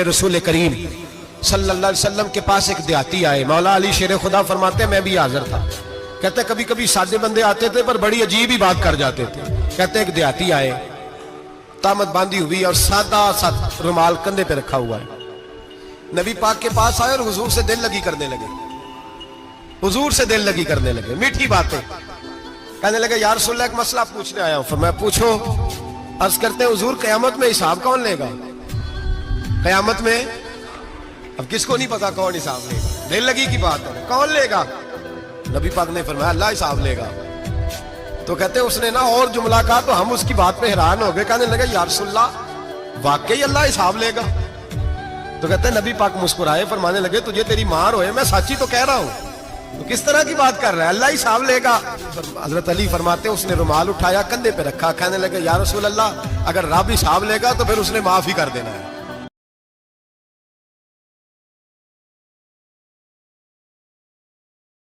رسول کریم صلی اللہ علیہ وسلم کے پاس ایک دیہاتی آئے. مولا علی شیر خدا فرماتے ہیں میں بھی حاضر تھا. کہتے کبھی کبھی سادے بندے آتے تھے پر بڑی عجیب ہی بات کر جاتے تھے. کہتے ایک دیہاتی آئے, تامت باندھی ہوئی اور سادہ سا رومال کندھے پہ رکھا ہوا ہے. نبی پاک کے پاس آئے اور حضور سے دل لگی کرنے لگے. حضور سے دل لگی کرنے لگے, میٹھی باتیں کہنے لگے. یا رسول اللہ ایک مسئلہ پوچھنے آیا ہوں. فرمایا پوچھو. عرض کرتے ہیں حضور قیامت میں حساب کون لے گا؟ قیامت میں اب کس کو نہیں پتا کون حساب لے گا, دل لگی کی بات ہے, کون لے گا؟ نبی پاک نے فرمایا اللہ حساب لے گا. تو کہتے ہیں اس نے نا اور جملہ کہا تو ہم اس کی بات پہ حیران ہو گئے. کہنے لگے یا رسول اللہ واقعی اللہ حساب لے گا؟ تو کہتے ہیں نبی پاک مسکرائے, فرمانے لگے تجھے تیری مار ہوئے, میں سچی تو کہہ رہا ہوں, تو کس طرح کی بات کر رہا ہے, اللہ حساب لے گا. حضرت علی فرماتے ہیں اس نے رومال اٹھایا کندھے پہ رکھا, کہنے لگے یا رسول اللہ اگر رب حساب لے گا تو پھر اس نے معاف ہی کر دینا ہے.